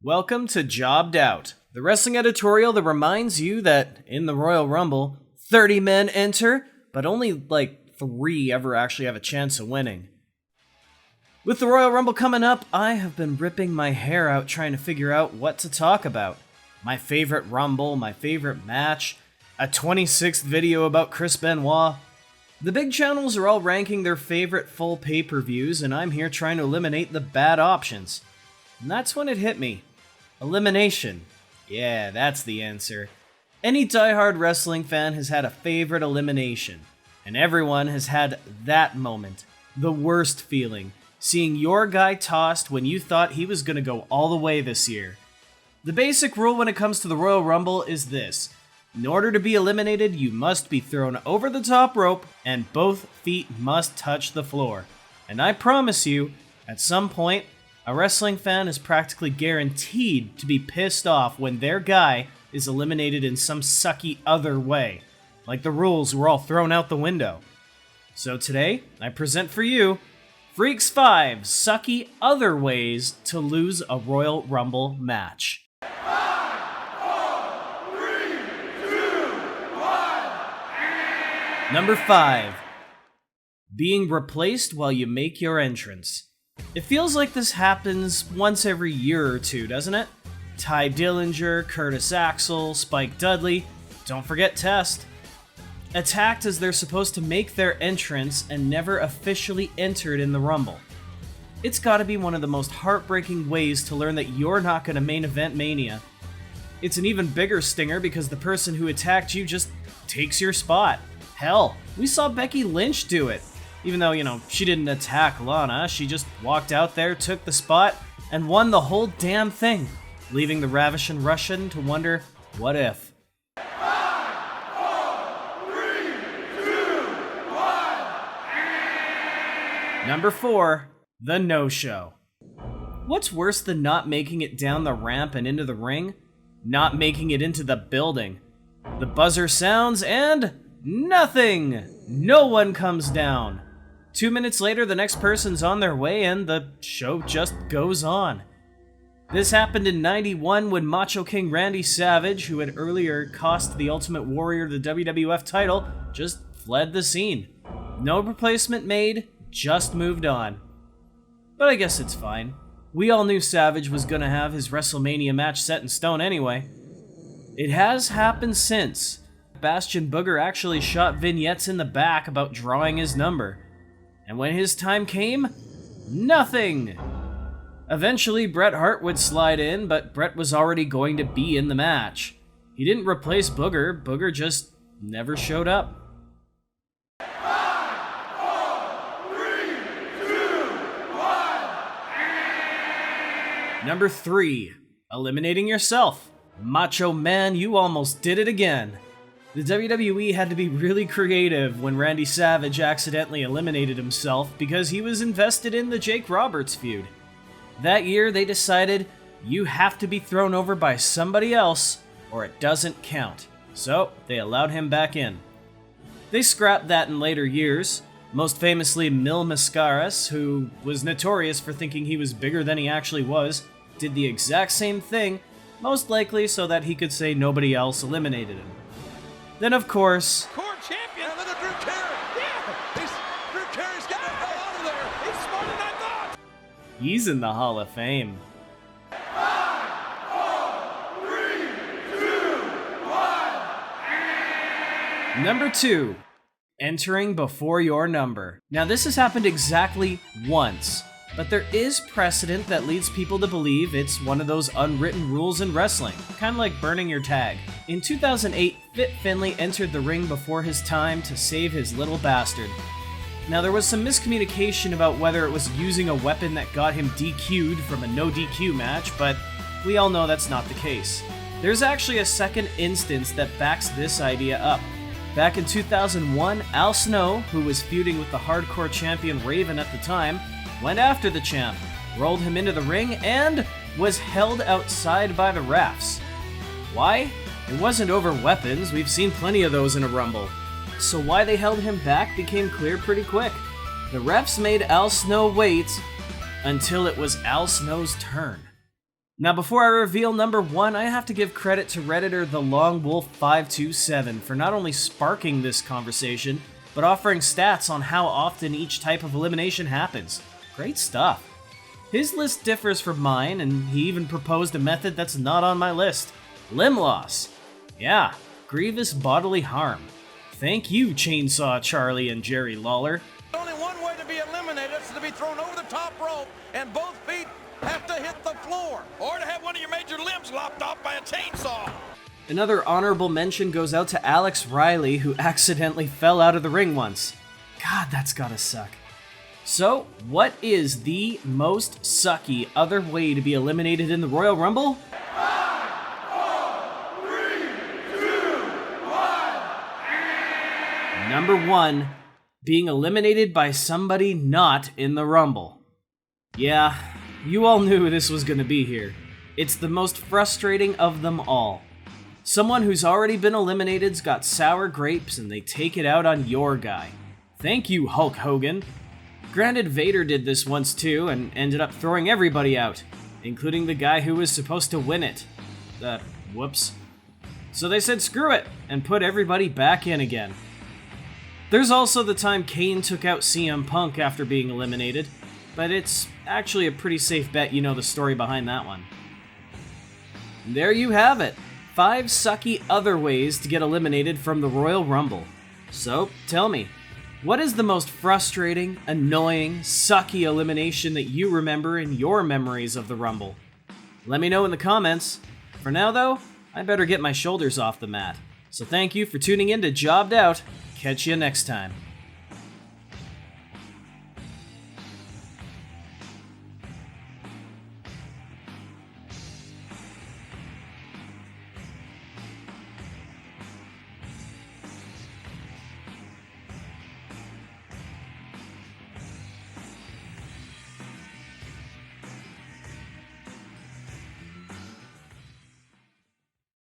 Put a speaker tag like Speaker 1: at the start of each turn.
Speaker 1: Welcome to Jobbed Out, the wrestling editorial that reminds you that in the Royal Rumble, 30 men enter, but only 3 ever actually have a chance of winning. With the Royal Rumble coming up, I have been ripping my hair out trying to figure out what to talk about. My favorite Rumble, my favorite match, a 26th video about Chris Benoit. The big channels are all ranking their favorite full pay-per-views, and I'm here trying to eliminate the bad options. And that's when it hit me. Elimination. Yeah, that's the answer. Any diehard wrestling fan has had a favorite elimination. And everyone has had that moment. The worst feeling. Seeing your guy tossed when you thought he was going to go all the way this year. The basic rule when it comes to the Royal Rumble is this. In order to be eliminated, you must be thrown over the top rope and both feet must touch the floor. And I promise you, at some point, a wrestling fan is practically guaranteed to be pissed off when their guy is eliminated in some sucky other way. Like the rules were all thrown out the window. So today, I present for you Freaks 5 Sucky Other Ways to Lose a Royal Rumble Match.
Speaker 2: 5, 4, 3, 2, 1.
Speaker 1: Number 5. Being replaced while you make your entrance. It feels like this happens once every year or two, doesn't it? Ty Dillinger, Curtis Axel, Spike Dudley, don't forget Test. Attacked as they're supposed to make their entrance and never officially entered in the Rumble. It's gotta be one of the most heartbreaking ways to learn that you're not gonna main event Mania. It's an even bigger stinger because the person who attacked you just takes your spot. Hell, we saw Becky Lynch do it. Even though, she didn't attack Lana, she just walked out there, took the spot, and won the whole damn thing, leaving the ravishing Russian to wonder, what if?
Speaker 2: 5, 4, 3, 2, 1.
Speaker 1: Number 4, the no-show. What's worse than not making it down the ramp and into the ring? Not making it into the building. The buzzer sounds and nothing! No one comes down. 2 minutes later, the next person's on their way and the show just goes on. This happened in '91 when Macho King Randy Savage, who had earlier cost the Ultimate Warrior the WWF title, just fled the scene. No replacement made, just moved on. But I guess it's fine. We all knew Savage was gonna have his WrestleMania match set in stone anyway. It has happened since. Bastion Booger actually shot vignettes in the back about drawing his number. And when his time came, nothing! Eventually, Bret Hart would slide in, but Bret was already going to be in the match. He didn't replace Booger, Booger just never showed up.
Speaker 2: 5, 4, 3, 2, 1.
Speaker 1: Number 3. Eliminating yourself. Macho Man, you almost did it again. The WWE had to be really creative when Randy Savage accidentally eliminated himself because he was invested in the Jake Roberts feud. That year, they decided you have to be thrown over by somebody else or it doesn't count. So, they allowed him back in. They scrapped that in later years, most famously Mil Mascaras, who was notorious for thinking he was bigger than he actually was, did the exact same thing, most likely so that he could say nobody else eliminated him. Then, of course,
Speaker 3: Core champion. Look at Drew Carey. Yeah. Drew Carey's got the hell out of there. He's smarter than I thought.
Speaker 1: he's in the Hall of Fame.
Speaker 2: 5, 4, 3, 2, 1.
Speaker 1: Number 2. Entering before your number. Now this has happened exactly once, but there is precedent that leads people to believe it's one of those unwritten rules in wrestling, kind of like burning your tag. In 2008, Fit Finlay entered the ring before his time to save his little bastard. Now there was some miscommunication about whether it was using a weapon that got him DQ'd from a no DQ match, but we all know that's not the case. There's actually a second instance that backs this idea up. Back in 2001, Al Snow, who was feuding with the hardcore champion Raven at the time, went after the champ, rolled him into the ring, and was held outside by the refs. Why? It wasn't over weapons, we've seen plenty of those in a Rumble. So why they held him back became clear pretty quick. The refs made Al Snow wait until it was Al Snow's turn. Now before I reveal number 1, I have to give credit to Redditor TheLongWolf527 for not only sparking this conversation, but offering stats on how often each type of elimination happens. Great stuff. His list differs from mine, and he even proposed a method that's not on my list. Limb loss. Yeah, grievous bodily harm. Thank you, Chainsaw Charlie and Jerry Lawler.
Speaker 3: Only one way to be eliminated is to be thrown over the top rope and both feet have to hit the floor, or to have one of your major limbs lopped off by a chainsaw.
Speaker 1: Another honorable mention goes out to Alex Riley, who accidentally fell out of the ring once. God, that's gotta suck. So, what is the most sucky other way to be eliminated in the Royal Rumble?
Speaker 2: 5, 4, 3, 2, 1.
Speaker 1: Number 1, being eliminated by somebody not in the Rumble. Yeah, you all knew this was gonna be here. It's the most frustrating of them all. Someone who's already been eliminated's got sour grapes and they take it out on your guy. Thank you, Hulk Hogan. Granted, Vader did this once too and ended up throwing everybody out, including the guy who was supposed to win it. Whoops. So they said screw it and put everybody back in again. There's also the time Kane took out CM Punk after being eliminated, but it's actually a pretty safe bet you know the story behind that one. There you have it. 5 sucky other ways to get eliminated from the Royal Rumble. So, tell me, what is the most frustrating, annoying, sucky elimination that you remember in your memories of the Rumble? Let me know in the comments. For now, though, I better get my shoulders off the mat. So thank you for tuning in to Jobbed Out. Catch you next time.